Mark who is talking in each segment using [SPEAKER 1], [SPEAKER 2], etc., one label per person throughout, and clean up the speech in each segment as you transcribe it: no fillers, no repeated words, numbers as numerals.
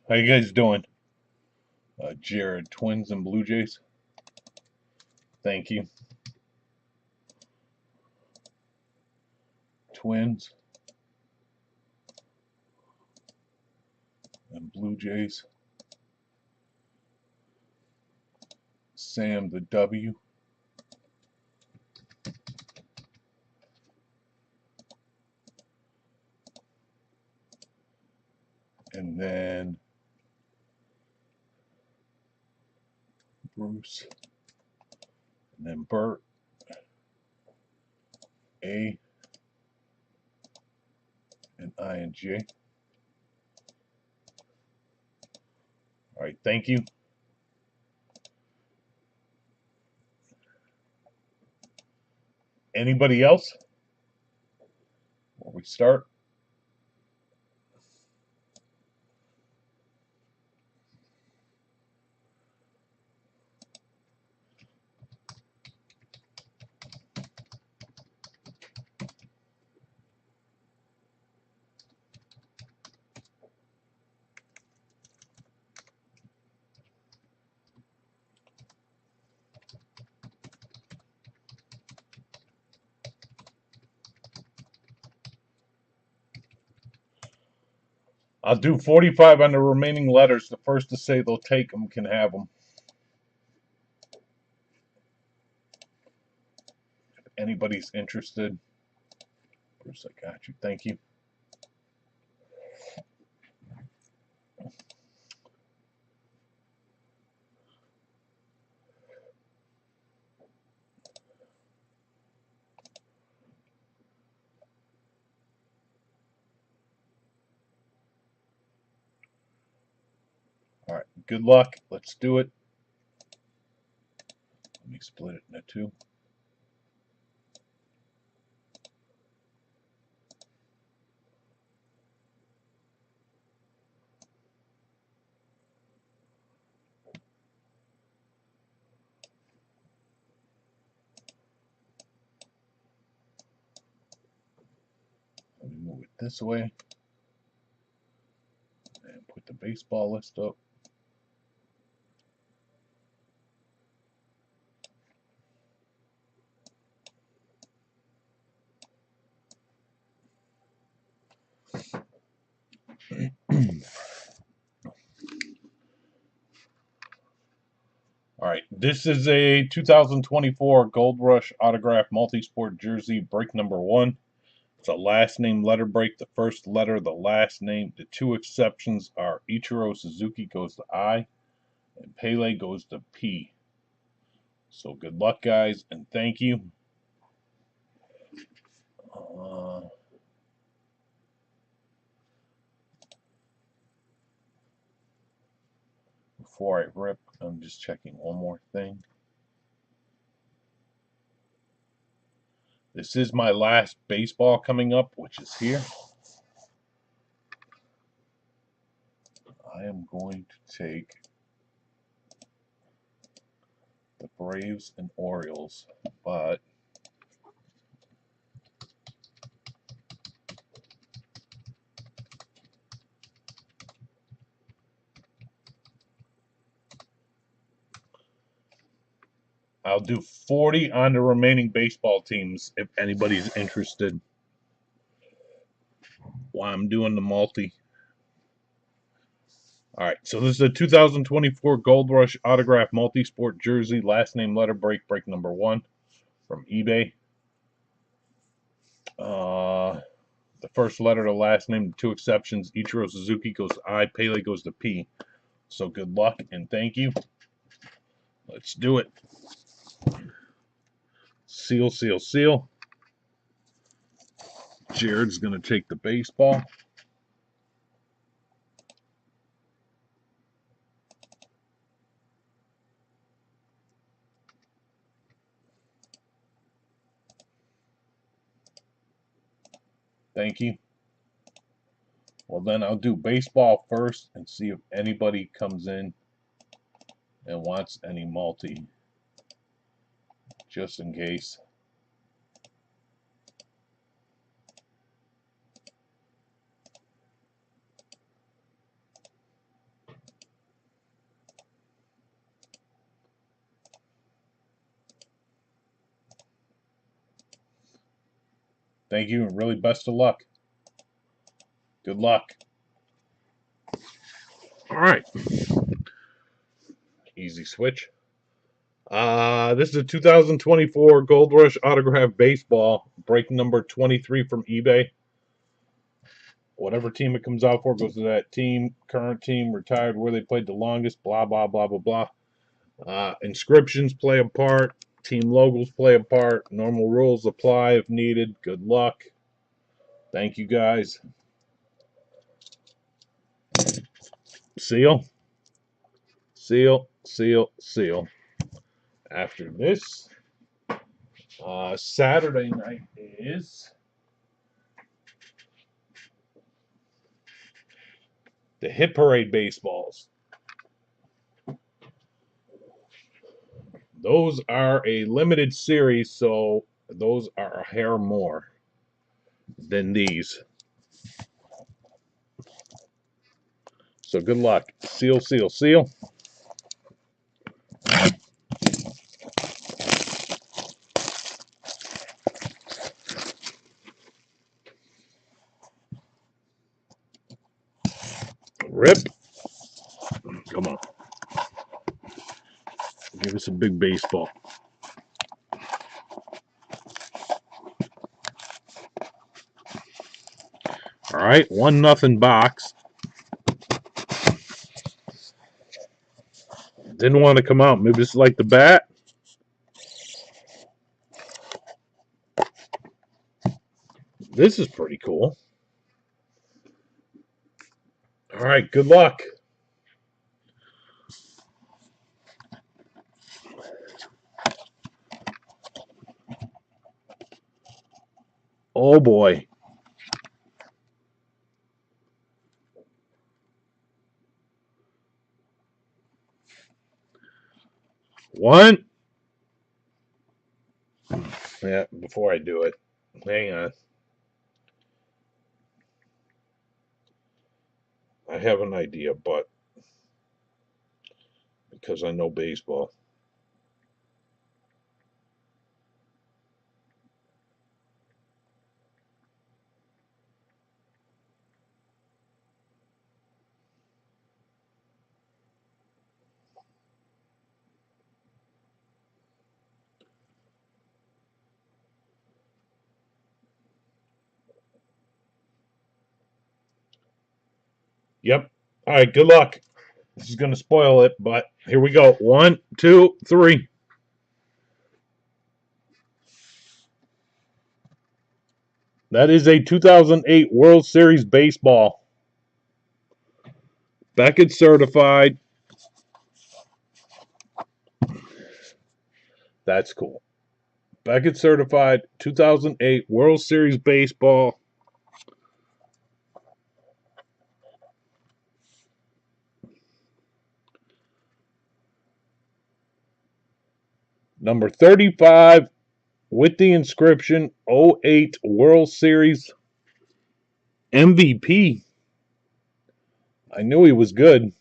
[SPEAKER 1] How you guys doing? Jared, Twins and Blue Jays. Thank you. Twins and Blue Jays. Sam, the W. And then Bruce. And then Bert. A. And I and J. All right, thank you. Anybody else? Before we start? I'll do 45 on the remaining letters. The first to say they'll take them can have them. If anybody's interested. Bruce, I got you. Thank you. All right, good luck. Let's do it. Let me split it into two. Let me move it this way and put the baseball list up. All right, this is a 2024 Gold Rush Autograph Multi-Sport Jersey, break number 1. It's a last name letter break. The first letter, the last name. The two exceptions are Ichiro Suzuki goes to I, and Pele goes to P. So good luck, guys, and thank you. Before I rip, I'm just checking one more thing. This is my last baseball coming up, which is here. I am going to take the Braves and Orioles, but I'll do 40 on the remaining baseball teams if anybody's interested while I'm doing the multi. All right, so this is a 2024 Gold Rush Autograph Multi-Sport Jersey, last name letter break, break number 1 from eBay. The first letter to last name, two exceptions. Ichiro Suzuki goes to I, Pele goes to P. So good luck and thank you. Let's do it. Seal, seal, seal. Jared's going to take the baseball. Thank you. Well, then I'll do baseball first and see if anybody comes in and wants any multi, just in case. Thank you, and really best of luck. Good luck. All right. Easy switch. This is a 2024 Gold Rush Autograph Baseball, break number 23 from eBay. Whatever team it comes out for goes to that team, current team, retired, where they played the longest, blah, blah, blah, blah, blah. Inscriptions play a part. Team logos play a part. Normal rules apply if needed. Good luck. Thank you, guys. Seal. Seal, seal, seal. After this, Saturday night is the Hit Parade baseballs. Those are a limited series, so those are a hair more than these. So good luck. Seal, seal, seal. Rip. Come on. Give us a big baseball. All right, 1-0 box. Didn't want to come out. Maybe it's like the bat. This is pretty cool. All right, good luck. Oh boy. One. Yeah, before I do it, hang on. I have an idea, but because I know baseball. Yep. All right, good luck. This is going to spoil it, but here we go. 1, 2, 3. That is a 2008 World Series baseball. Beckett certified. That's cool. Beckett certified 2008 World Series baseball. Number 35 with the inscription 08 World Series MVP. I knew he was good.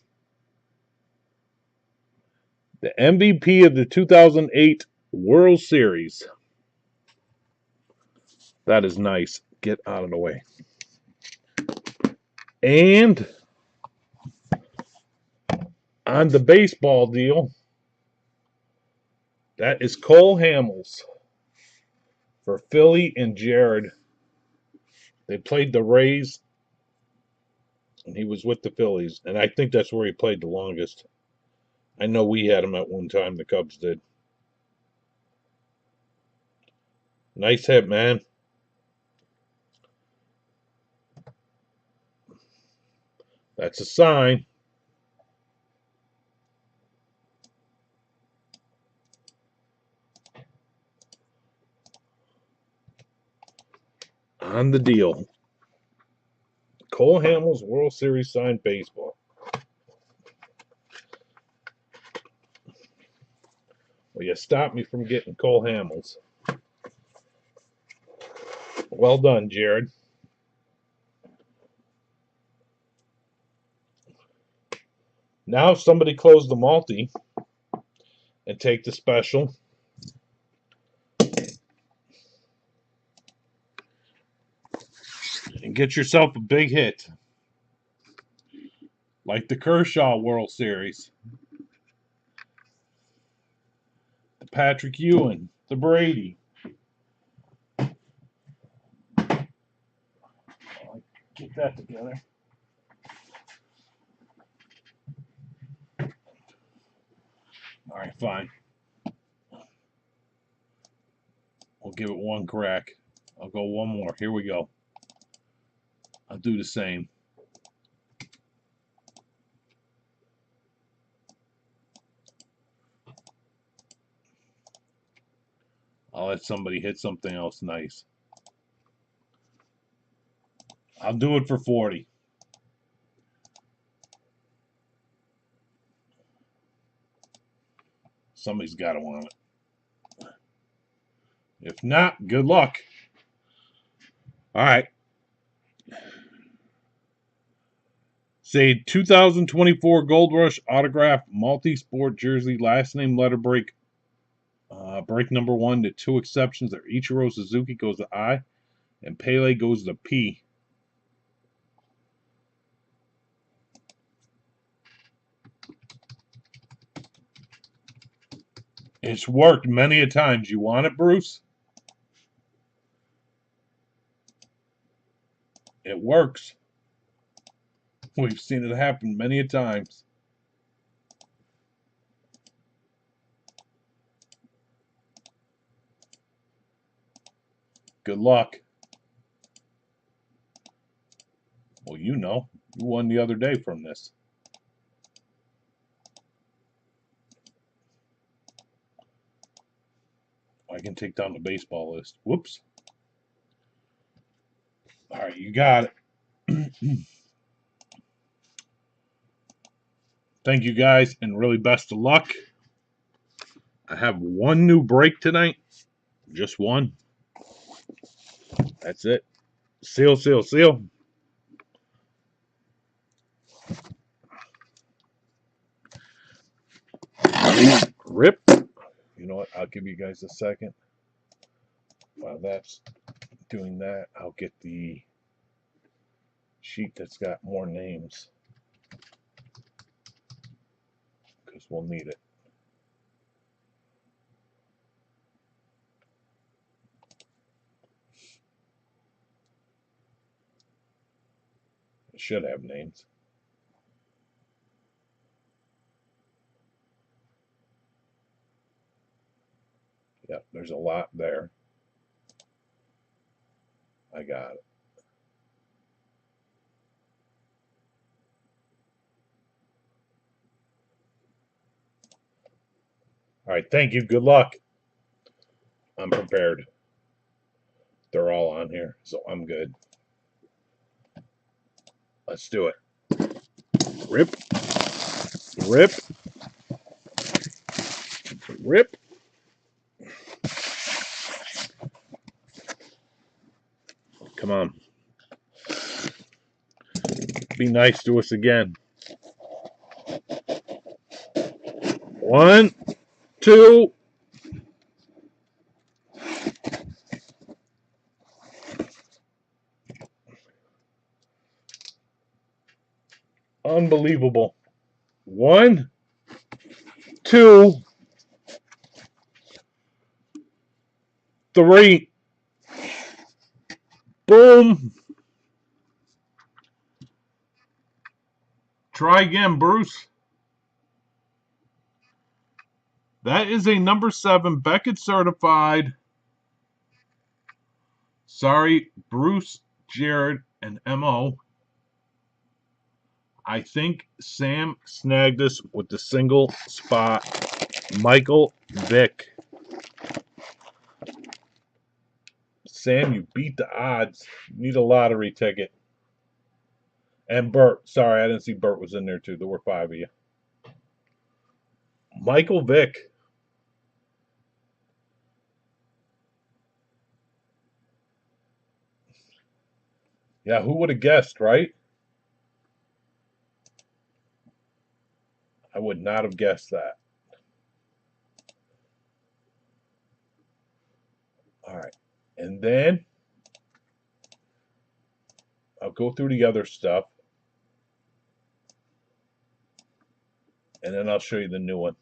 [SPEAKER 1] The MVP of the 2008 World Series. That is nice. Get out of the way. And on the baseball deal, that is Cole Hamels for Philly and Jared. They played the Rays, and he was with the Phillies. And I think that's where he played the longest. I know we had him at one time, the Cubs did. Nice hit, man. That's a sign. On the deal. Cole Hamels World Series signed baseball. Well, you stopped me from getting Cole Hamels. Well done, Jared. Now somebody close the multi and take the special. Get yourself a big hit. Like the Kershaw World Series. The Patrick Ewing. The Brady. Get that together. All right, fine. We'll give it one crack. I'll go one more. Here we go. I'll do the same. I'll let somebody hit something else nice. I'll do it for 40. Somebody's got to want it. If not, good luck. All right. Say 2024 Gold Rush autograph multi-sport jersey, last name letter break. Break number 1. The 2 exceptions are Ichiro Suzuki goes to I, and Pele goes to P. It's worked many a times. You want it, Bruce? It works. We've seen it happen many a times. Good luck. Well, you know. You won the other day from this. I can take down the baseball list. Whoops. All right, you got it. Thank you guys, and really best of luck. I have one new break tonight. Just one. That's it. Seal, seal, seal. Rip. You know what? I'll give you guys a second. While that's doing that, I'll get the sheet that's got more names, because we'll need it. It should have names. Yep, there's a lot there. I got it. All right, thank you. Good luck. I'm prepared. They're all on here, so I'm good. Let's do it. Rip. Rip. Rip. Come on. Be nice to us again. 1, 2. Unbelievable. 1, 2, 3. Boom. Try again, Bruce. That is a number 7 Beckett certified. Sorry, Bruce, Jared, and MO. I think Sam snagged us with the single spot. Michael Vick. Sam, you beat the odds. You need a lottery ticket. And Bert. Sorry, I didn't see Bert was in there too. There were 5 of you. Michael Vick. Yeah, who would have guessed, right? I would not have guessed that. All right. And then I'll go through the other stuff, and then I'll show you the new one.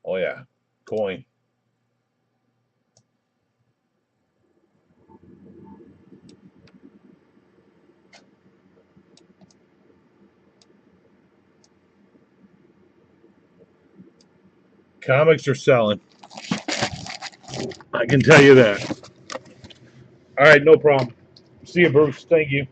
[SPEAKER 1] Oh yeah, coin. Comics are selling. I can tell you that. All right, no problem. See you, Bruce. Thank you.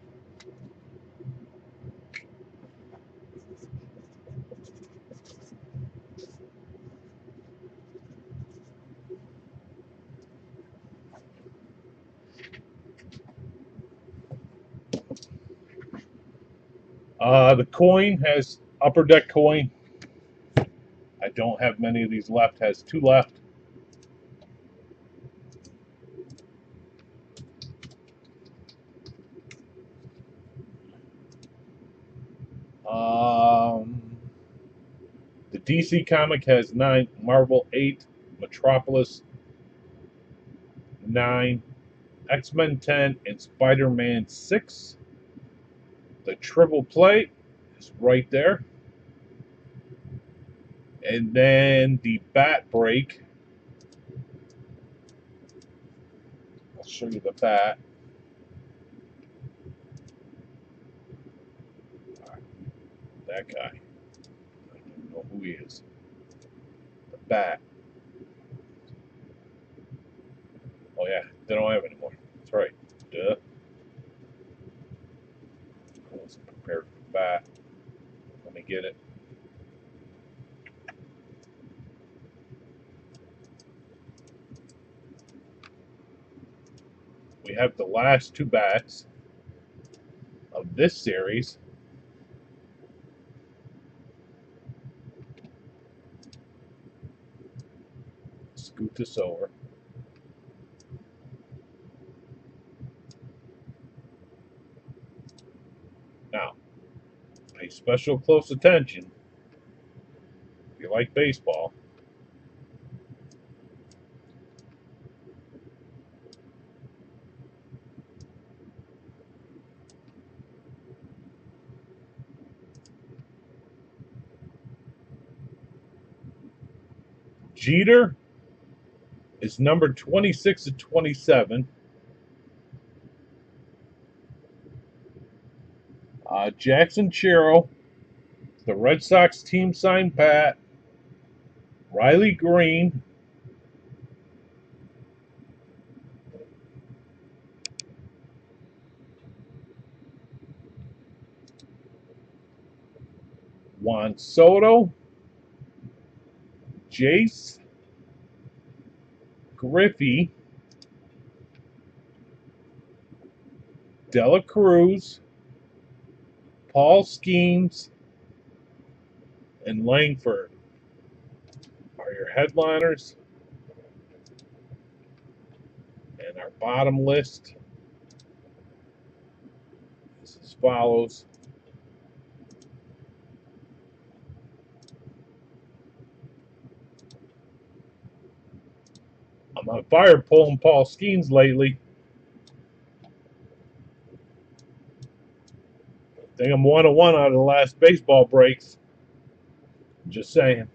[SPEAKER 1] The coin has Upper Deck coin. I don't have many of these left. Has 2 left. The DC comic has 9. Marvel 8. Metropolis 9. X-Men 10 and Spider-Man 6. The triple play is right there. And then the bat break. I'll show you the bat. That guy. I don't even know who he is. The bat. Oh yeah, they don't have anymore. That's right. Duh. I wasn't prepared for the bat. Let me get it. We have the last 2 bats of this series. Scoot this over. Now, pay special close attention if you like baseball. Jeter is number 26 to 27. Jackson Chiro, the Red Sox team signed bat. Riley Green. Juan Soto. Jace. Griffey. Dela Cruz. Paul Skeens. And Langford are your headliners. And our bottom list is as follows. I'm on fire pulling Paul Skeens lately. I think I'm 1-1 out of the last baseball breaks. Just saying.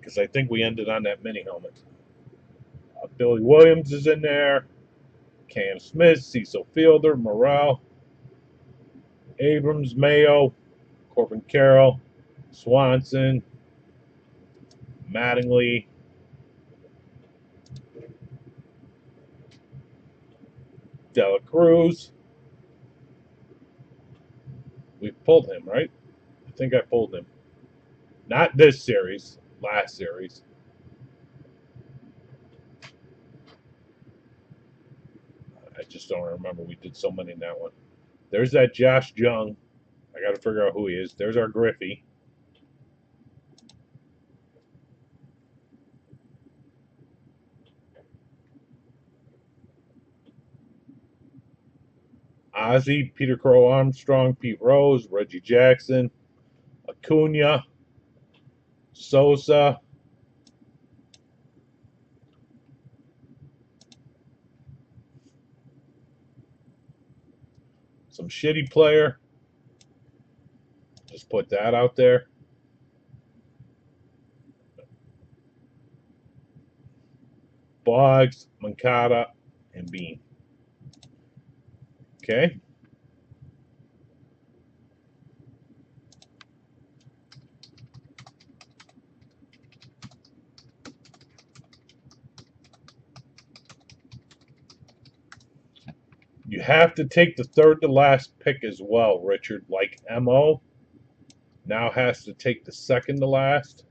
[SPEAKER 1] Because I think we ended on that mini helmet. Billy Williams is in there. Cam Smith, Cecil Fielder, Morrell, Abrams, Mayo, Corbin Carroll, Swanson, Mattingly, Dela Cruz. We pulled him, right? I think I pulled him. Not this series, last series. I just don't remember. We did so many in that one. There's that Josh Jung. I got to figure out who he is. There's our Griffey. Ozzie, Peter Crow Armstrong, Pete Rose, Reggie Jackson, Acuna, Sosa, some shitty player. Just put that out there. Boggs, Moncada, and Bean. Okay. You have to take the third to last pick as well, Richard. Like MO now has to take the second to last.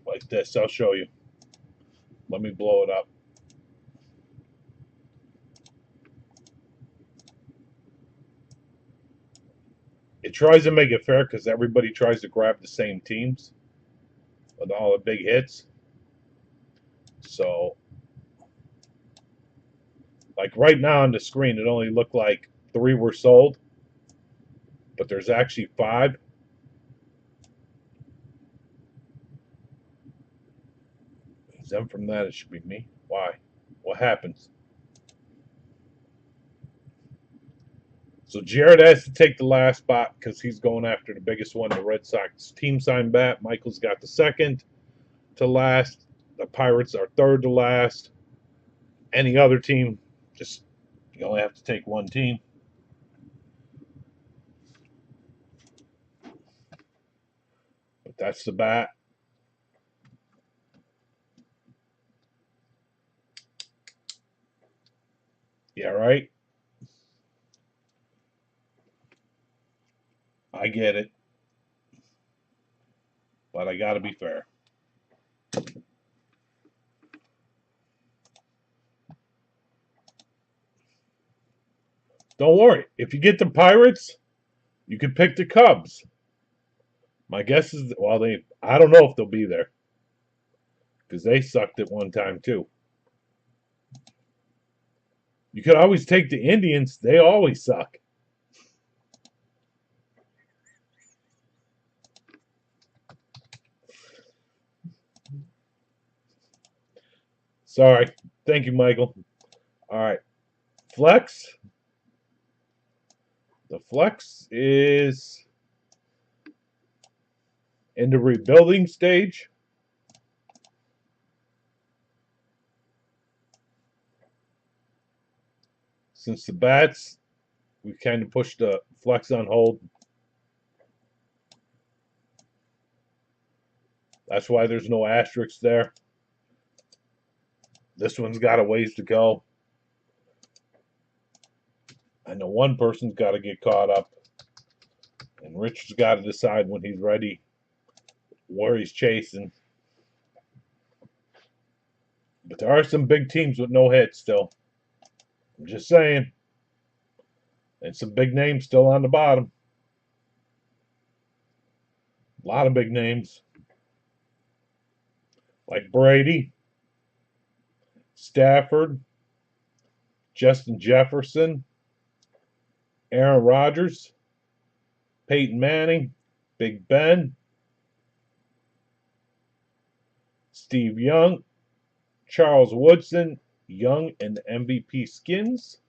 [SPEAKER 1] Like this. I'll show you. Let me blow it up. It tries to make it fair because everybody tries to grab the same teams with all the big hits. So, like right now on the screen, it only looked like 3 were sold, but there's actually 5. Exempt from that, it should be me. Why? What happens? So Jared has to take the last spot because he's going after the biggest one, the Red Sox team sign bat. Michael's got the second to last. The Pirates are third to last. Any other team, just you only have to take one team. But that's the bat. Yeah, right? I get it. But I got to be fair. Don't worry. If you get the Pirates, you can pick the Cubs. My guess is, well, I don't know if they'll be there because they sucked at one time too. You could always take the Indians. They always suck. Sorry. Thank you, Michael. All right. Flex. The Flex is in the rebuilding stage. Since the bats, we kind of pushed the Flex on hold. That's why there's no asterisks there. This one's got a ways to go. I know one person's got to get caught up. And Richard's got to decide when he's ready where he's chasing. But there are some big teams with no hits still. I'm just saying. And some big names still on the bottom. A lot of big names. Like Brady, Stafford, Justin Jefferson, Aaron Rodgers, Peyton Manning, Big Ben, Steve Young, Charles Woodson, Young, and the MVP skins.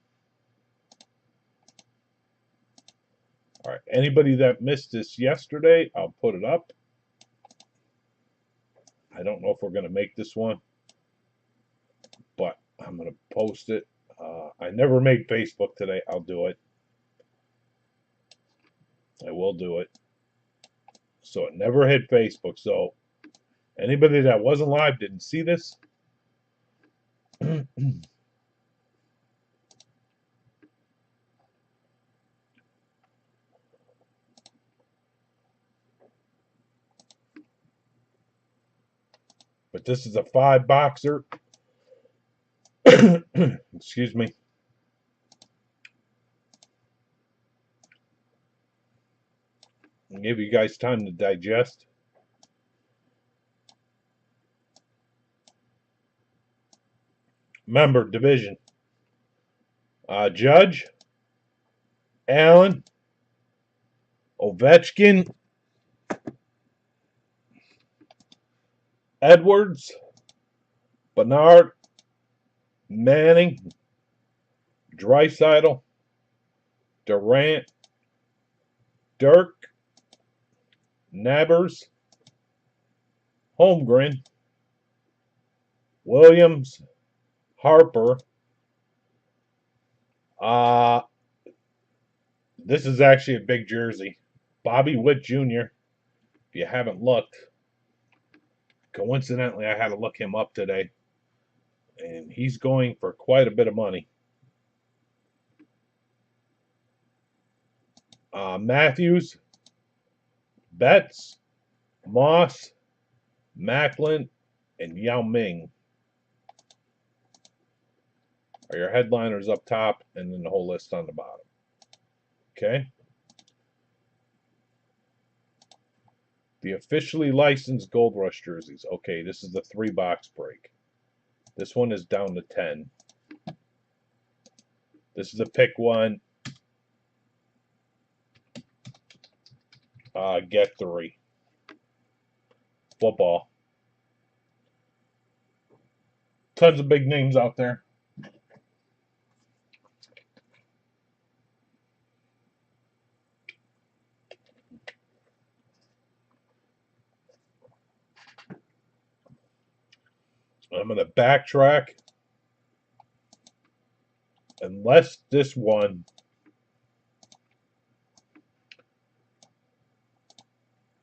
[SPEAKER 1] All right, anybody that missed this yesterday, I'll put it up. I don't know if we're going to make this one, but I'm going to post it. I never made Facebook today. I'll do it. I will do it. So it never hit Facebook. So anybody that wasn't live didn't see this. But this is a 5-boxer. Excuse me. I'll give you guys time to digest. member division. Judge, Allen, Ovechkin, Edwards, Bernard, Manning, Draisaitl, Durant, Dirk, Nabbers, Holmgren, Williams, Harper. This is actually a big jersey. Bobby Witt Jr. If you haven't looked, coincidentally, I had to look him up today, and he's going for quite a bit of money. Matthews, Betts, Moss, Macklin, and Yao Ming are your headliners up top, and then the whole list on the bottom. Okay? The officially licensed Gold Rush jerseys. Okay, this is the 3-box break. This one is down to 10. This is a pick one. Get 3. Football. Tons of big names out there. I'm going to backtrack. Unless this one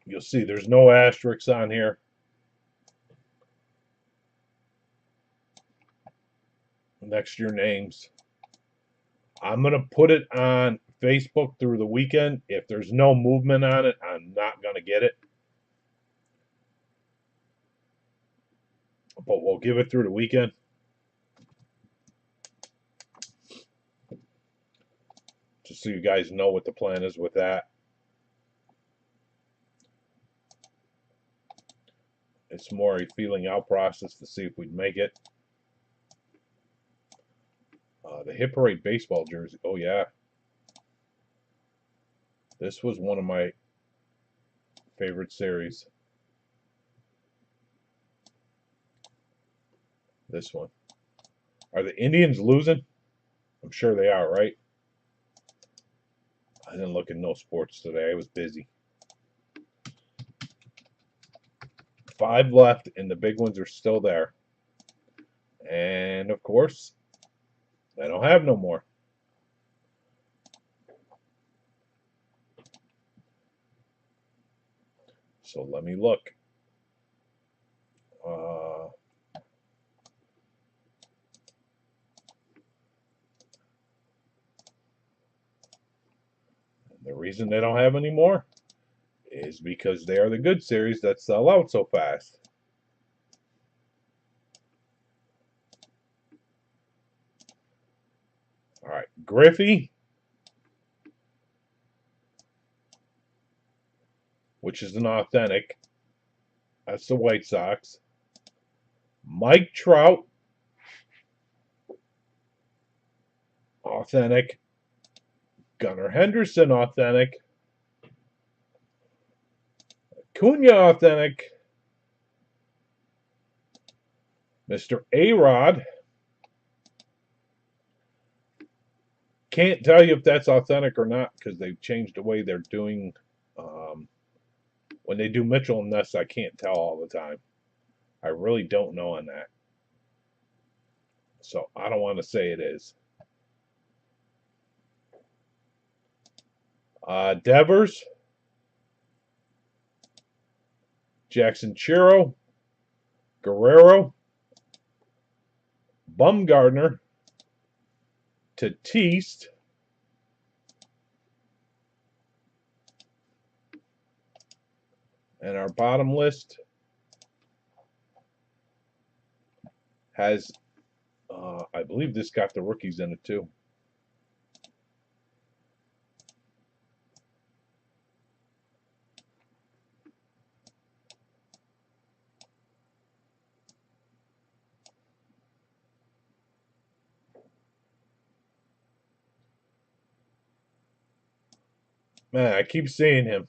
[SPEAKER 1] you'll see there's no asterisks on here. Next to your names. I'm going to put it on Facebook through the weekend. If there's no movement on it, I'm not going to get it. But we'll give it through the weekend. Just so you guys know what the plan is with that. It's more a feeling out process to see if we'd make it. The Hit Parade baseball jersey. Oh, yeah. This was one of my favorite series. This one. Are the Indians losing? I'm sure they are, right? I didn't look at no sports today. I was busy. 5 left, and the big ones are still there. And, of course, I don't have no more. So let me look. The reason they don't have any more is because they are the good series that sell out so fast. All right, Griffey, which is an authentic. That's the White Sox. Mike Trout, authentic. Gunnar Henderson, authentic. Cunha, authentic. Mr. A-Rod. Can't tell you if that's authentic or not because they've changed the way they're doing. When they do Mitchell and Ness, I can't tell all the time. I really don't know on that. So I don't want to say it is. Devers. Jackson Chiro. Guerrero. Bumgardner. Tatis. And our bottom list has, I believe this got the rookies in it too. Man, I keep seeing him.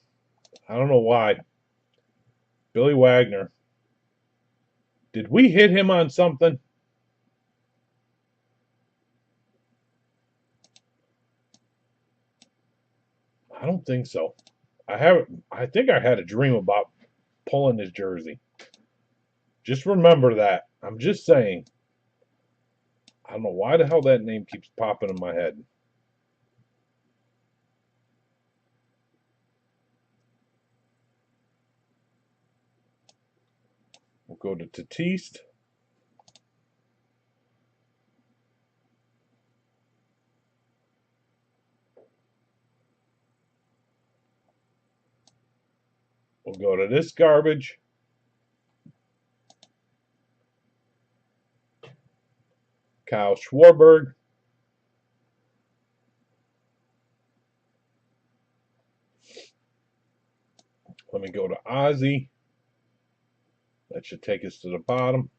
[SPEAKER 1] I don't know why. Billy Wagner. Did we hit him on something? I don't think so. I think I had a dream about pulling his jersey. Just remember that. I'm just saying. I don't know why the hell that name keeps popping in my head. We'll go to Tatiste. We'll go to this garbage. Kyle Schwarberg. Let me go to Ozzy. That should take us to the bottom.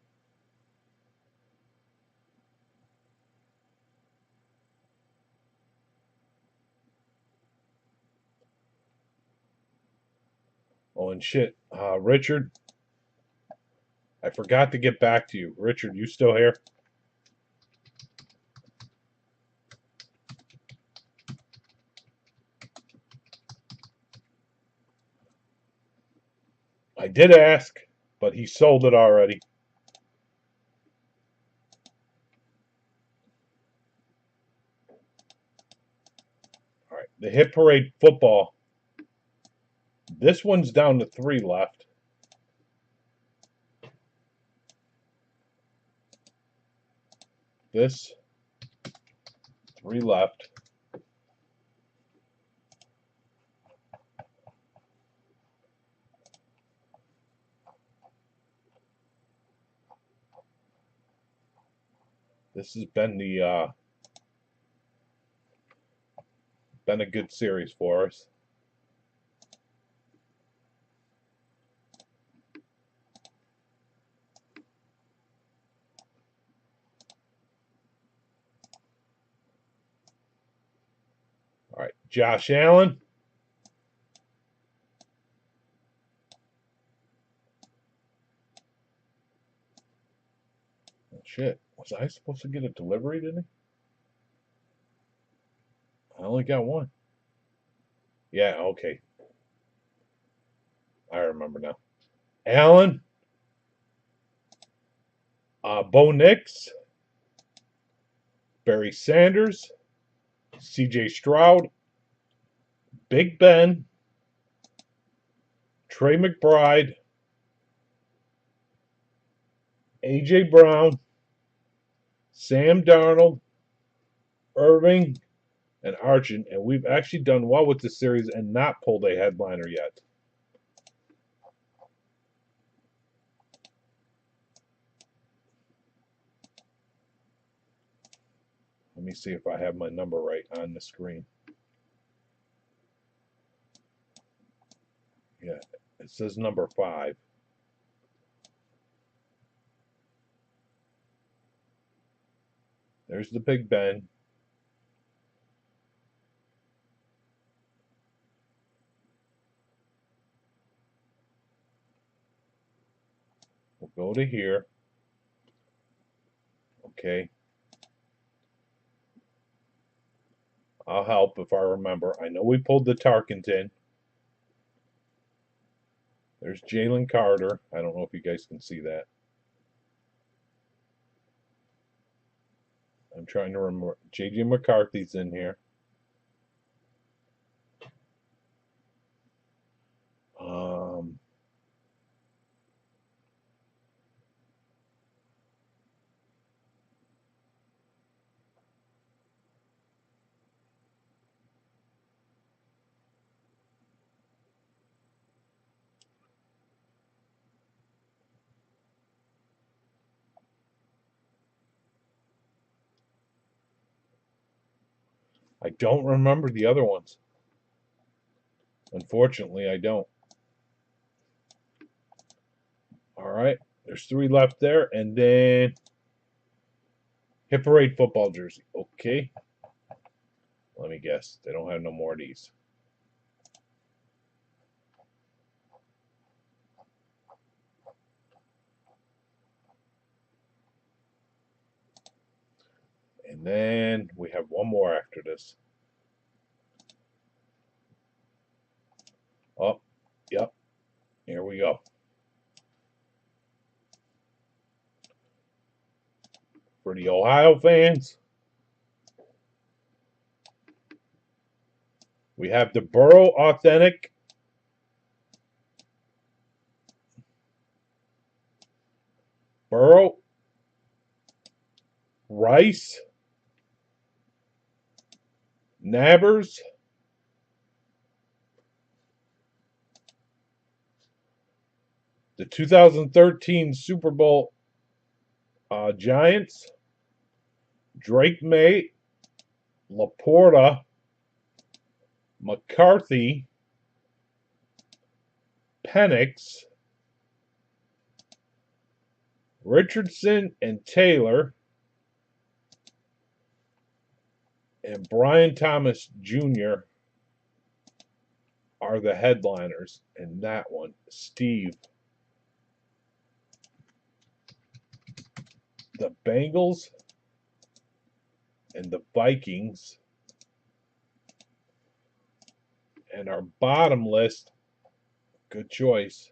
[SPEAKER 1] Oh, and shit. Richard, I forgot to get back to you. Richard, you still here? I did ask, but he sold it already. All right, the Hit Parade football. This one's down to 3 left. This, 3 left. This has been been a good series for us. All right, Josh Allen. Oh, shit, was I supposed to get a delivery today? I only got one. Yeah, okay. I remember now. Allen. Bo Nix. Barry Sanders. C.J. Stroud. Big Ben. Trey McBride. A.J. Brown. Sam Darnold. Irving. And Archon. And we've actually done well with this series and not pulled a headliner yet. Let me see if I have my number right on the screen. Yeah, it says number 5. There's the Big Ben. We'll go to here. Okay. I'll help if I remember. I know we pulled the Tarkenton. There's Jalen Carter. I don't know if you guys can see that. I'm trying to remember. J.J. McCarthy's in here. I don't remember the other ones. Unfortunately, I don't. All right. There's 3 left there. And then Hit Parade football jersey. Okay. Let me guess. They don't have no more of these. And then we have one more after this. Oh, yep. Here we go. For the Ohio fans, we have the Burrow Authentic. Burrow. Rice. Nabbers. The 2013 Super Bowl Giants. Drake May. Laporta. McCarthy. Penix. Richardson and Taylor. And Brian Thomas Jr. are the headliners in that one. Steve. The Bengals and the Vikings. And our bottom list, good choice.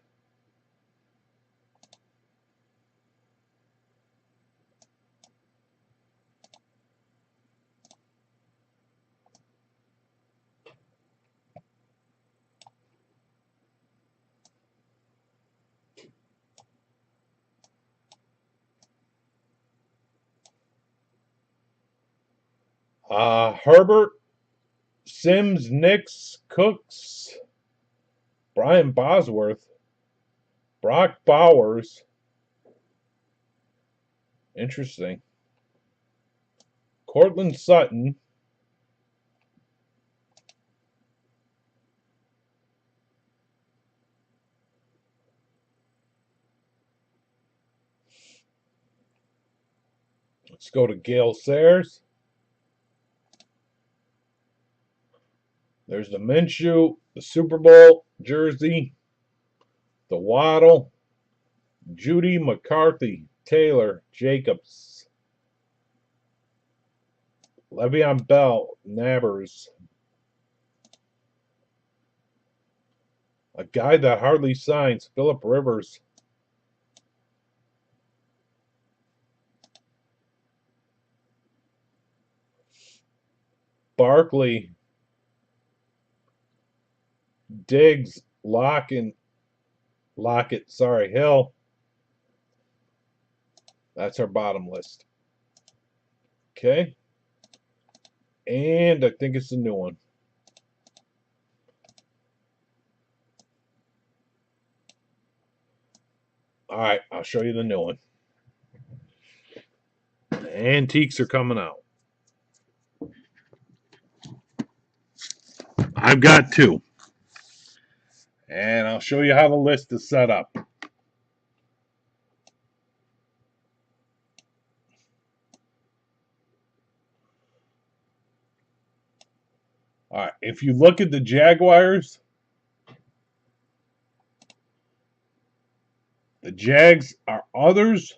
[SPEAKER 1] Herbert, Sims, Nix, Cooks, Brian Bosworth, Brock Bowers. Interesting. Cortland Sutton. Let's go to Gale Sayers. There's the Minshew, the Super Bowl jersey, the Waddle, Judy, McCarthy, Taylor, Jacobs, Le'Veon Bell, Nabbers. A guy that hardly signs, Phillip Rivers. Barkley, Diggs, Lockett, Hill. That's our bottom list. Okay. And I think it's a new one. All right, I'll show you the new one. The antiques are coming out. I've got two. And I'll show you how the list is set up. All right, if you look at the Jaguars, the Jags are others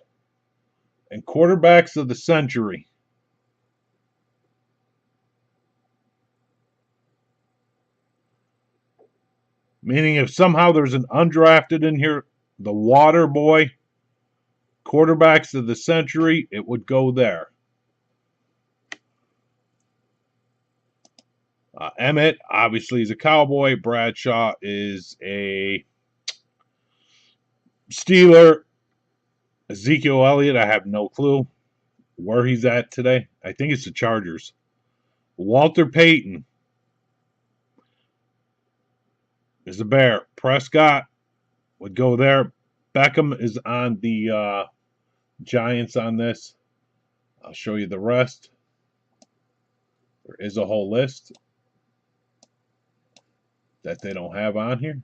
[SPEAKER 1] and quarterbacks of the century. Meaning if somehow there's an undrafted in here, the water boy, quarterbacks of the century, it would go there. Emmett, obviously, is a Cowboy. Bradshaw is a Steeler. Ezekiel Elliott, I have no clue where he's at today. I think it's the Chargers. Walter Payton is a Bear. Prescott would go there. Beckham is on the Giants on this. I'll show you the rest. There is a whole list that they don't have on here.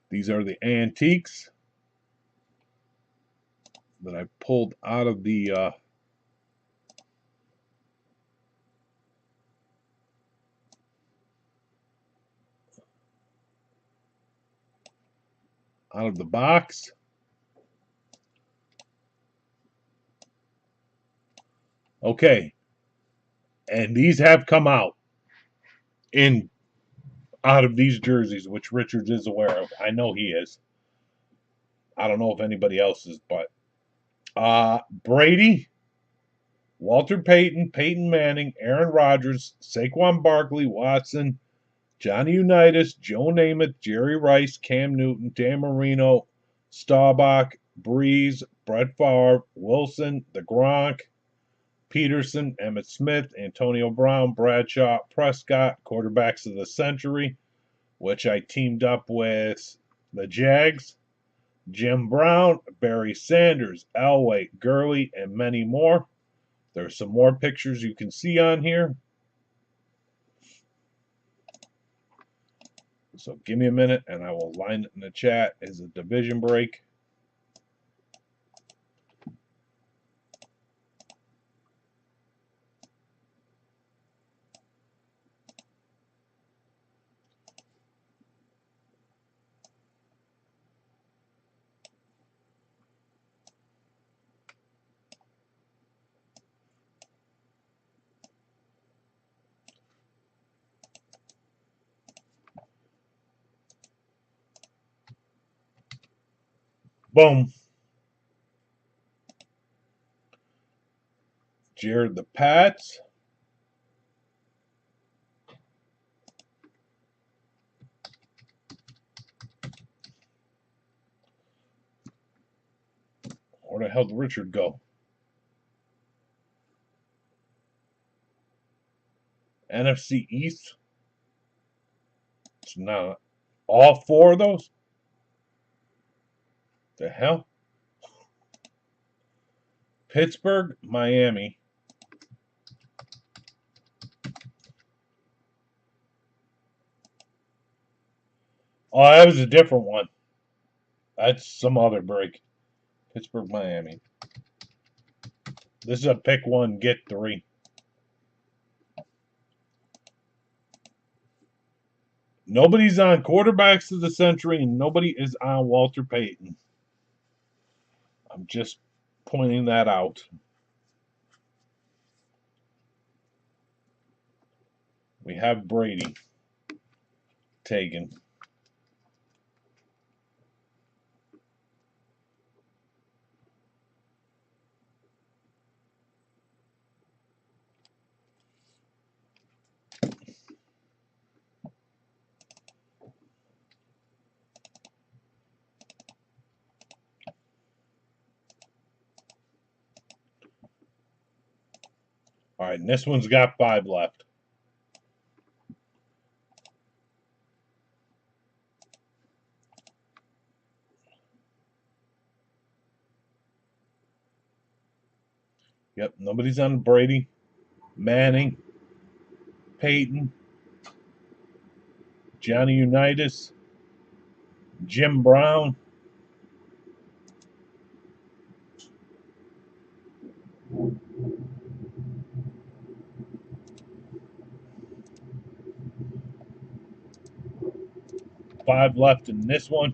[SPEAKER 1] These are the antiques that I pulled out of the box. Okay, and these have come in out of these jerseys, which Richards is aware of. I know he is. I don't know if anybody else is, but Brady, Walter Payton, Peyton Manning, Aaron Rodgers, Saquon Barkley, Watson, Johnny Unitas, Joe Namath, Jerry Rice, Cam Newton, Dan Marino, Staubach, Breeze, Brett Favre, Wilson, the Gronk, Peterson, Emmett Smith, Antonio Brown, Bradshaw, Prescott, quarterbacks of the century, which I teamed up with the Jags, Jim Brown, Barry Sanders, Elway, Gurley, and many more. There's some more pictures you can see on here. So give me a minute and I will line it in the chat as a division break. Boom. Jared the Pats. Where the hell did Richard go? NFC East. It's not. All four of those? The hell? Pittsburgh, Miami. Oh, that was a different one. That's some other break. Pittsburgh, Miami. This is a pick one, get three. Nobody's on quarterbacks of the century, and nobody is on Walter Payton. I'm just pointing that out. We have Brady taken. All right, and this one's got 5 left. Yep, nobody's on Brady, Manning, Peyton, Johnny Unitas, Jim Brown, five left in this one.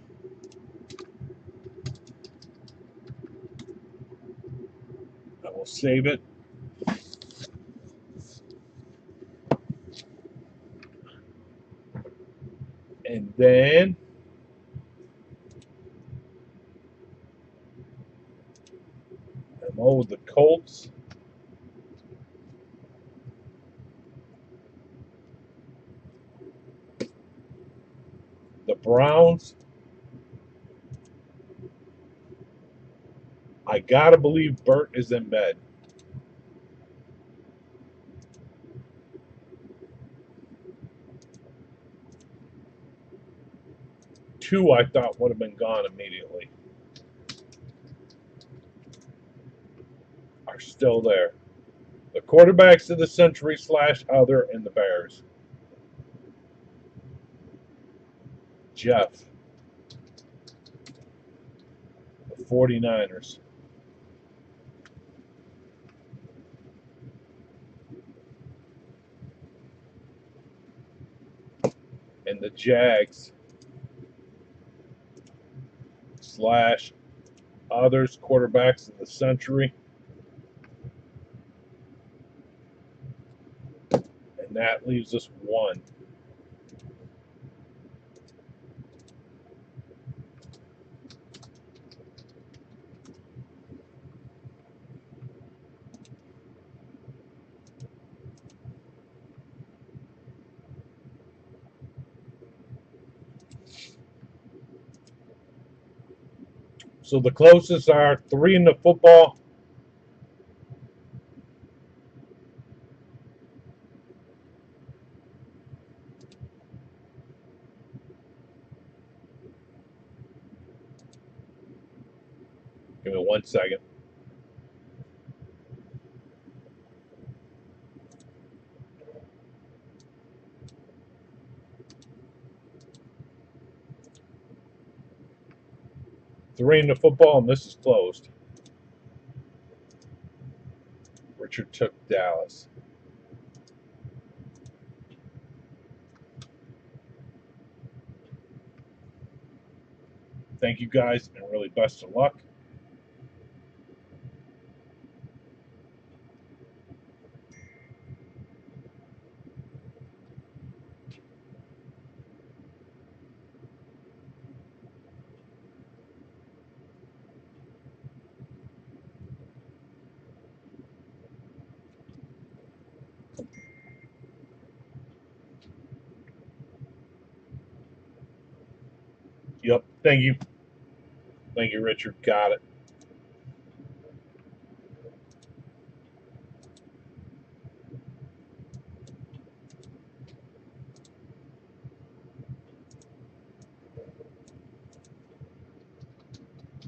[SPEAKER 1] I will save it. And then I'm over the Colts. The Browns. I gotta believe Burt is in bed. Two I thought would have been gone immediately are still there. The quarterbacks of the century / other and the Bears. Jeff. The 49ers. And the Jags / others quarterbacks of the century. that leaves us 1. So the closest are 3 in the football. Give me 1 second. Three in the football, and this is closed. Richard took Dallas. Thank you guys, and really best of luck. Yep, thank you. Thank you, Richard. Got it.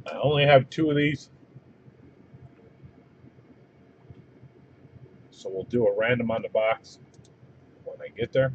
[SPEAKER 1] I only have 2 of these, so we'll do a random on the box when I get there.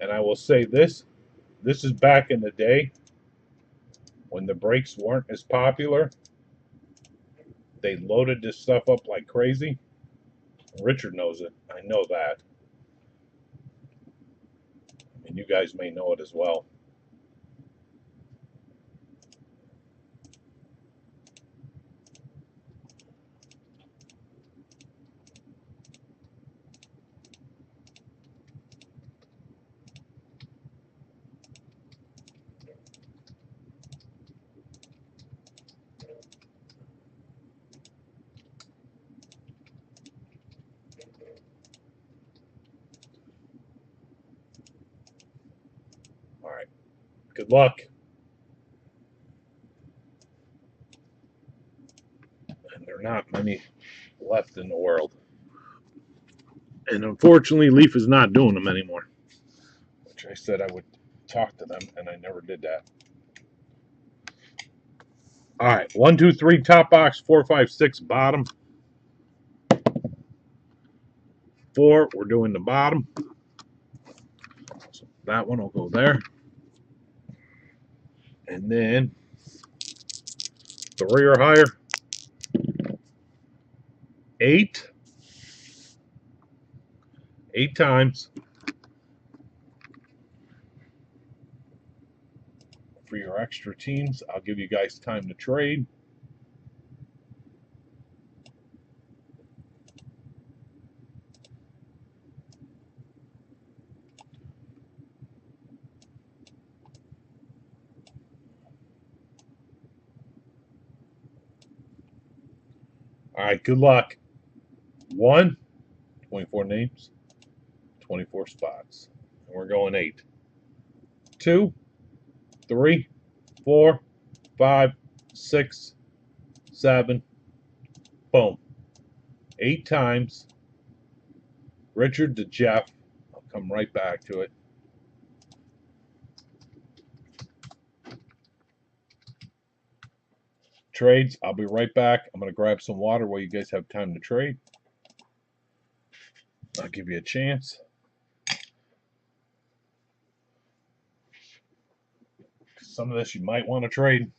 [SPEAKER 1] And I will say this is back in the day when the breaks weren't as popular. They loaded this stuff up like crazy. Richard knows it. I know that. And you guys may know it as well. All right. Good luck. And there are not many left in the world. And unfortunately, Leaf is not doing them anymore. Which I said I would talk to them, and I never did that. All right. 1, 2, 3, top box. 4, 5, 6, bottom. 4, we're doing the bottom. So that one will go there. And then 3 or higher. 8. 8 times. For your extra teams, I'll give you guys time to trade. All right, good luck. 1, 24 names, 24 spots. And we're going 8. 2, 3, 4, 5, 6, 7. Boom. 8 times. Richard to Jeff. I'll come right back to it. trades. I'll be right back. I'm going to grab some water while you guys have time to trade. I'll give you a chance. Some of this you might want to trade.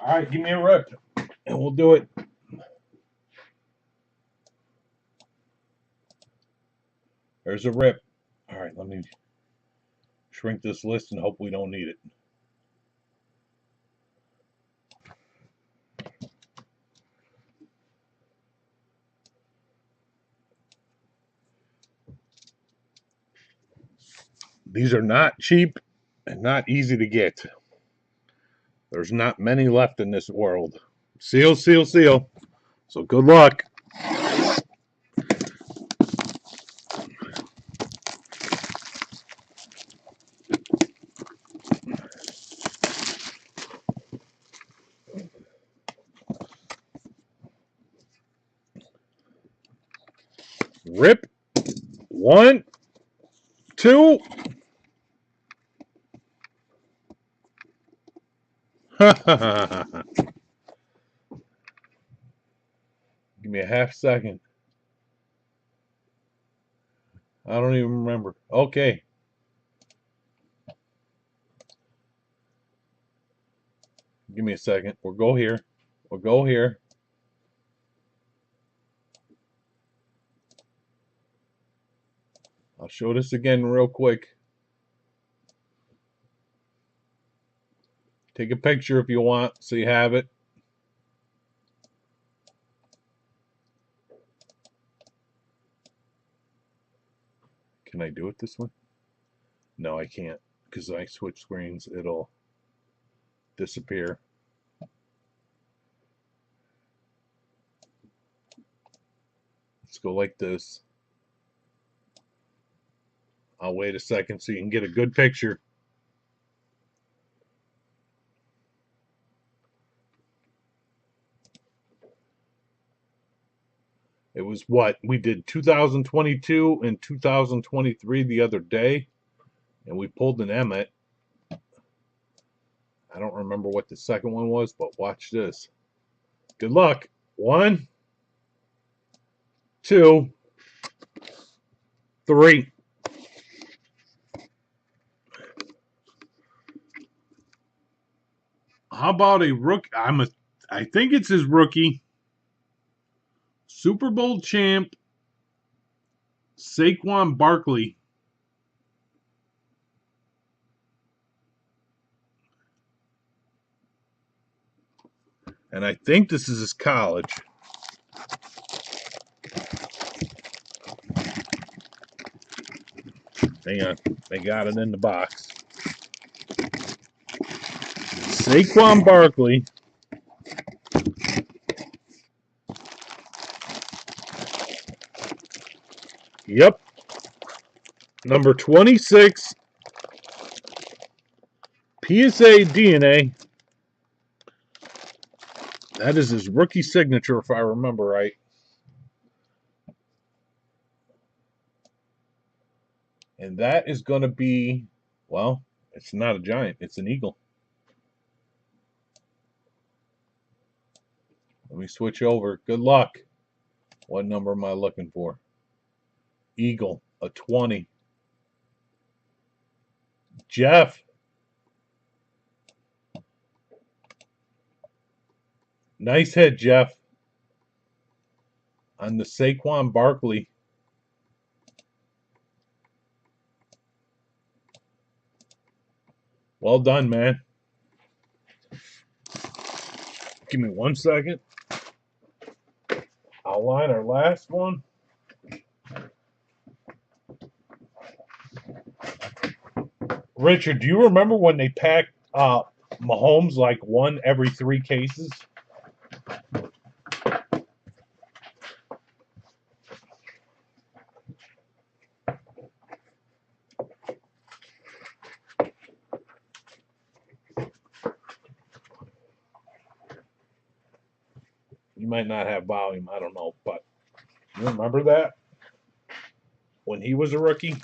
[SPEAKER 1] All right, give me a rip, and we'll do it. There's a rip. All right, let me shrink this list and hope we don't need it. These are not cheap and not easy to get. There's not many left in this world. Seal, seal, seal. So good luck. Rip. 1, 2. Give me a half second. I don't even remember. Okay. Give me a second. We'll go here. We'll go here. I'll show this again real quick. Take a picture if you want so you have it. Can I do it this one? No, I can't, because I switch screens, it'll disappear. Let's go like this. I'll wait a second so you can get a good picture. It was what? We did 2022 and 2023 the other day, and we pulled an Emmett. I don't remember what the second one was, but watch this. Good luck. 1, 2, 3. How about a rookie? I think it's his rookie. Super Bowl champ, Saquon Barkley. And I think this is his college. Hang on. They got it in the box. Saquon Barkley. Yep. Number 26. PSA DNA. That is his rookie signature, if I remember right. And that is going to be, well, it's not a Giant. It's an Eagle. Let me switch over. Good luck. What number am I looking for? Eagle, a 20. Jeff. Nice hit, Jeff. On the Saquon Barkley. Well done, man. Give me 1 second. I'll line our last one. Richard, do you remember when they packed Mahomes like 1 every 3 cases? You might not have volume, I don't know, but you remember that? When he was a rookie?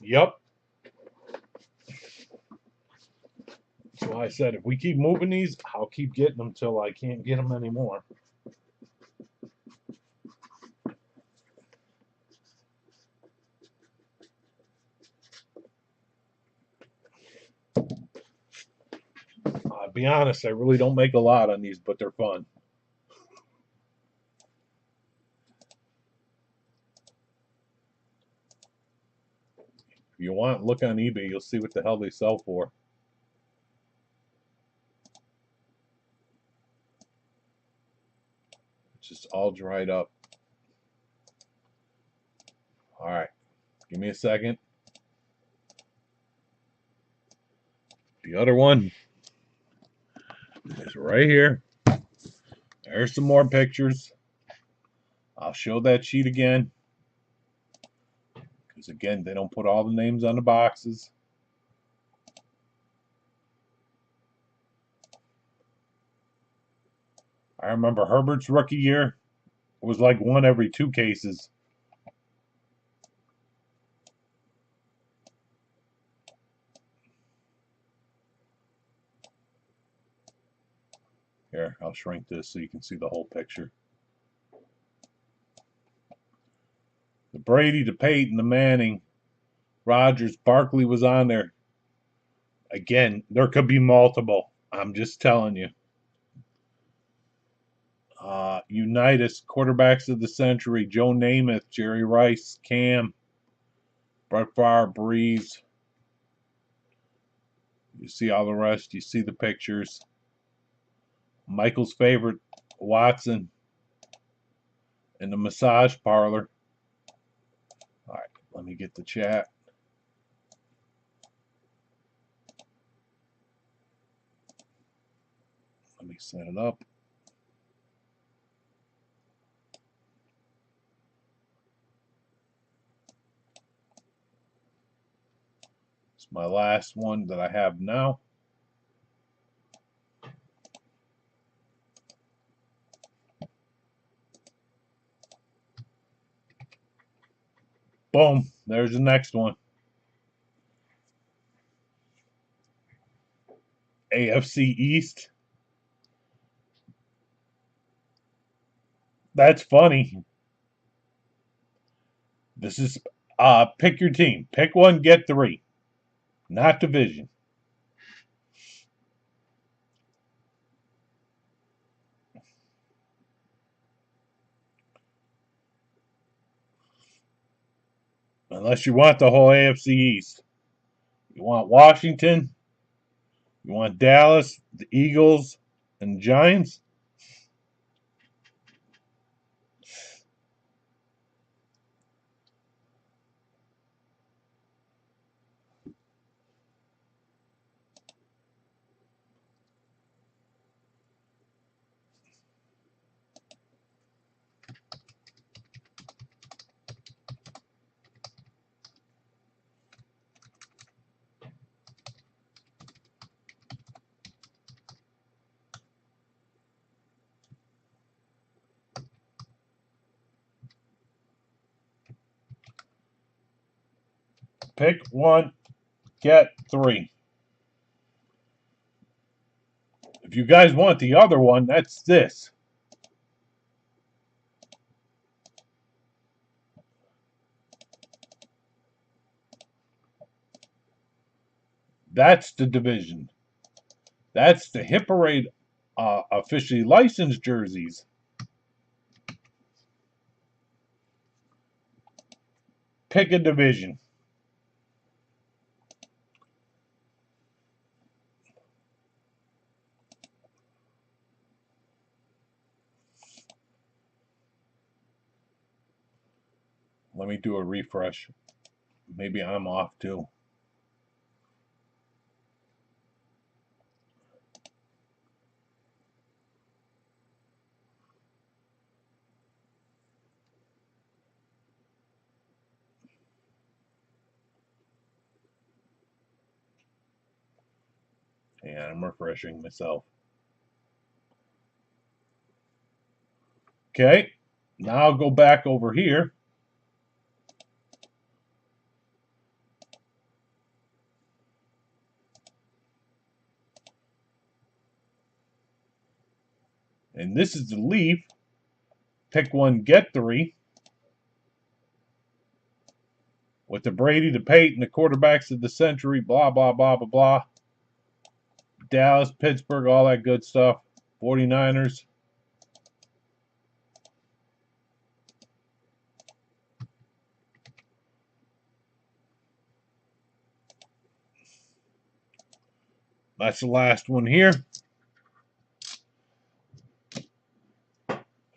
[SPEAKER 1] Yep. So I said, if we keep moving these, I'll keep getting them till I can't get them anymore. I'll be honest, I really don't make a lot on these, but they're fun. If you want, look on eBay, you'll see what the hell they sell for. It's just all dried up. All right, give me a second. The other one is right here. There's some more pictures. I'll show that sheet again. Because again, they don't put all the names on the boxes. I remember Herbert's rookie year. It was like 1 every 2 cases. Here, I'll shrink this so you can see the whole picture. The Brady, the Peyton, the Manning, Rodgers, Barkley was on there. Again, there could be multiple. I'm just telling you. Unitas, quarterbacks of the century, Joe Namath, Jerry Rice, Cam, Brett Favre, Breeze. You see all the rest. You see the pictures. Michael's favorite, Watson, in the massage parlor. All right, let me get the chat. Let me set it up. It's my last one that I have now. Boom, there's the next one. AFC East. That's funny. This is pick your team. Pick one, get three. Not division. Unless you want the whole AFC East. You want Washington, you want Dallas, the Eagles, and the Giants. Pick one, get three. If you guys want the other one, that's this. That's the division. That's the Hit Parade officially licensed jerseys. Pick a division. Let me do a refresh. Maybe I'm off too. And I'm refreshing myself. Okay, now I'll go back over here. And this is the Leaf. Pick one, get three. With the Brady, the Peyton, the quarterbacks of the century, blah, blah, blah, blah, blah. Dallas, Pittsburgh, all that good stuff. 49ers. That's the last one here.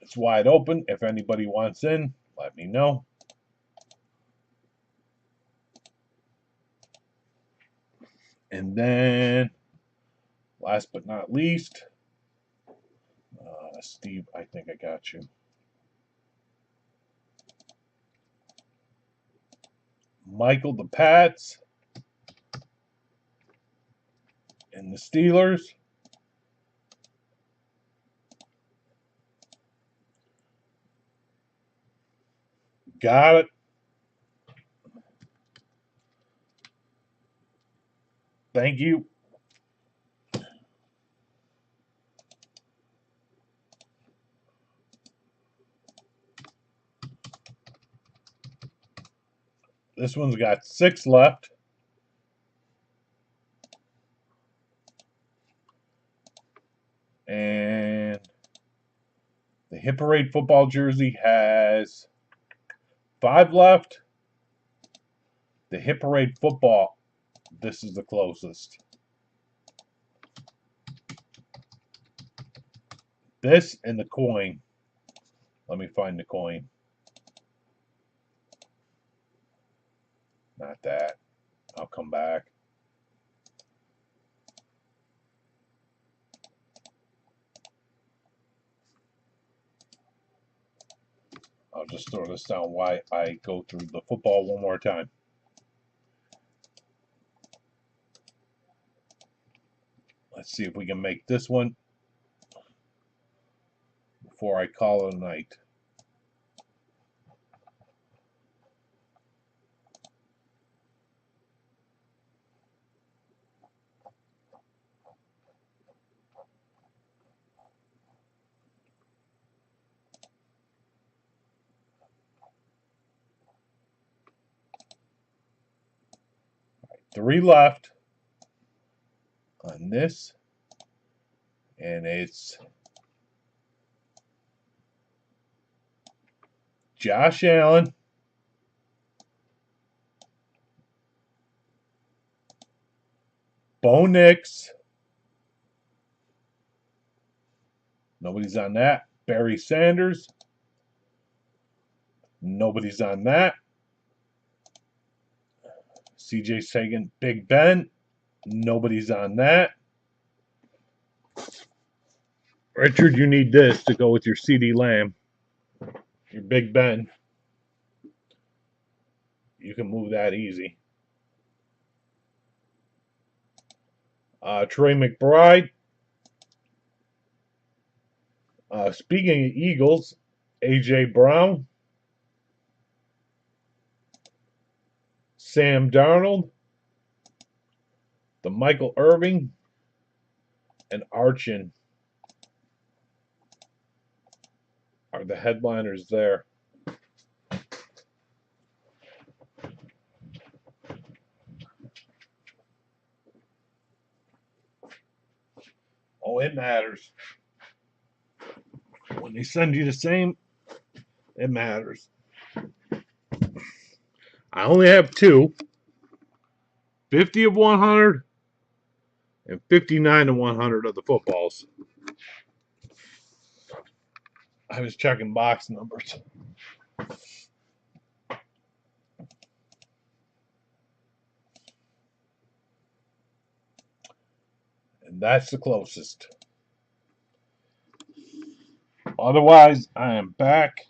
[SPEAKER 1] It's wide open. If anybody wants in, let me know. And then, last but not least, Steve, I think I got you. Michael, the Pats, and the Steelers. Got it. Thank you. This one's got 6 left. And the Hit Parade football jersey has 5 left. The Hit Parade football, this is the closest. This and the coin. Let me find the coin. Not that. I'll come back. I'll just throw this down while I go through the football one more time. Let's see if we can make this one before I call it a night. Right, 3 left on this, and it's Josh Allen, Bo Nix, nobody's on that. Barry Sanders, nobody's on that. CJ Sagan, Big Ben, nobody's on that. Richard, you need this to go with your CD Lamb, your Big Ben. You can move that easy. Trey McBride. Speaking of Eagles, A.J. Brown, Sam Darnold, the Michael Irving, and Archin are the headliners there. Oh, it matters. When they send you the same, it matters. I only have 2. 50 of 100 and 59 of 100 of the footballs. I was checking box numbers. And that's the closest. Otherwise, I am back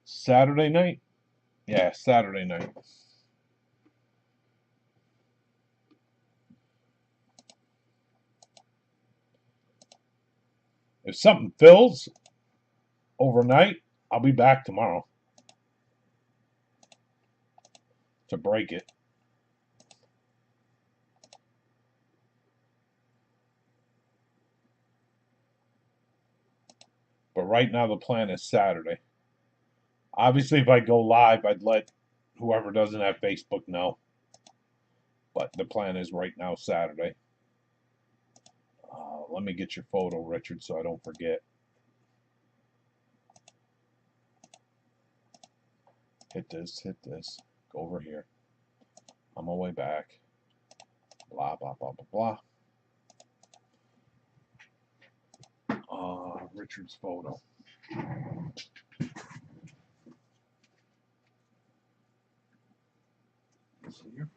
[SPEAKER 1] Saturday night. Yeah, Saturday night. If something fills overnight, I'll be back tomorrow to break it. But right now the plan is Saturday. Obviously, if I go live, I'd let whoever doesn't have Facebook know. But the plan is right now Saturday. Let me get your photo, Richard, so I don't forget. Hit this, hit this. Go over here. On my way back. Blah, blah, blah, blah, blah. Richard's photo. Here.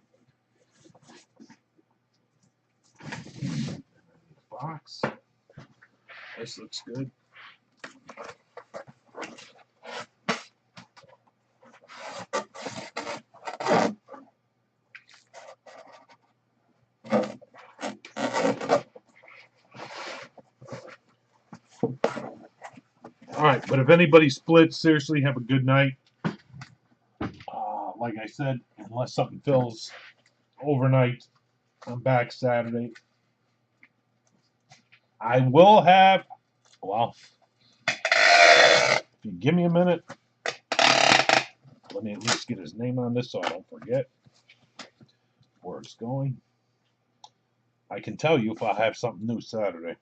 [SPEAKER 1] Box. This looks good. All right, but if anybody splits, seriously, have a good night. Like I said, unless something fills overnight, I'm back Saturday. I will have, well, if you give me a minute, let me at least get his name on this so I don't forget where it's going. I can tell you if I have something new Saturday.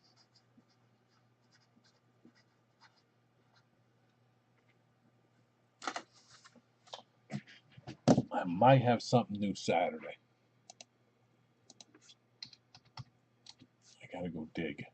[SPEAKER 1] I might have something new Saturday. I gotta go dig.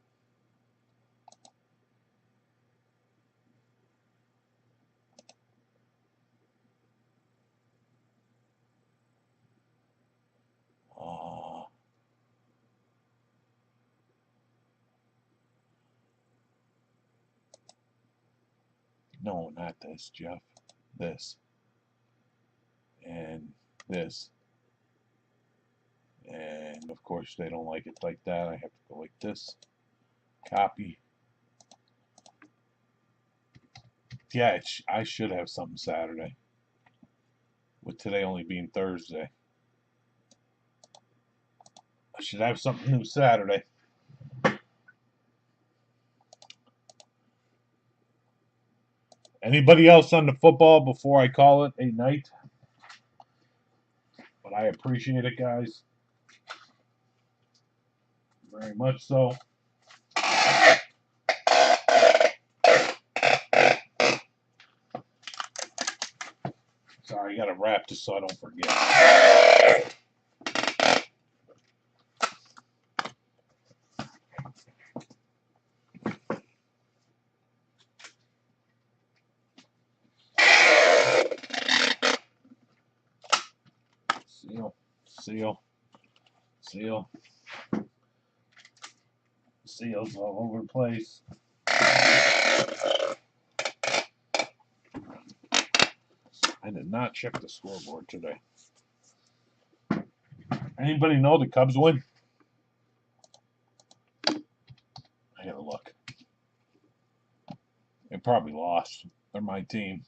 [SPEAKER 1] No, not this, Jeff. This. And this. And of course they don't like it like that. I have to go like this. Copy. Yeah, I should have something Saturday. With today only being Thursday. I should have something new Saturday. Anybody else on the football before I call it a night? But I appreciate it, guys. Very much so. Sorry, I gotta wrap this so I don't forget. Seal, seal, seal. Seals all over the place. I did not check the scoreboard today. Anybody know the Cubs win? I gotta look. They probably lost. They're my team.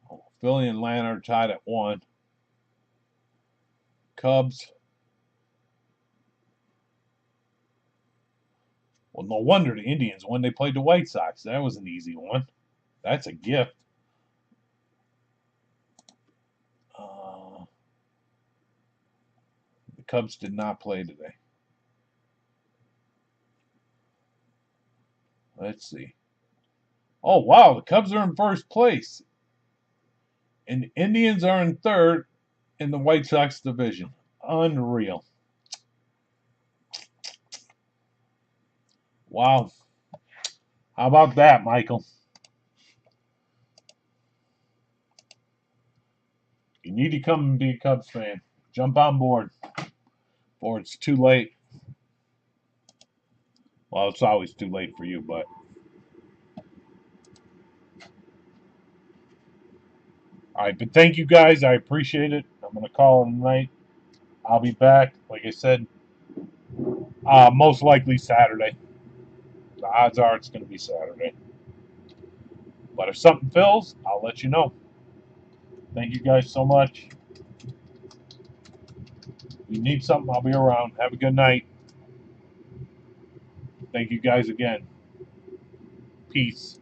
[SPEAKER 1] Oh, Philly and Atlanta are tied at 1. Cubs. Well, no wonder the Indians won. They played the White Sox. That was an easy one. That's a gift. The Cubs did not play today. Let's see. Oh, wow. The Cubs are in first place. And the Indians are in third in the White Sox division. Unreal. Wow. How about that, Michael? You need to come and be a Cubs fan. Jump on board. Or it's too late. Well, it's always too late for you, but. All right, but thank you guys. I appreciate it. I'm going to call it a night. I'll be back, like I said, most likely Saturday. The odds are it's going to be Saturday. But if something fills, I'll let you know. Thank you guys so much. If you need something, I'll be around. Have a good night. Thank you guys again. Peace.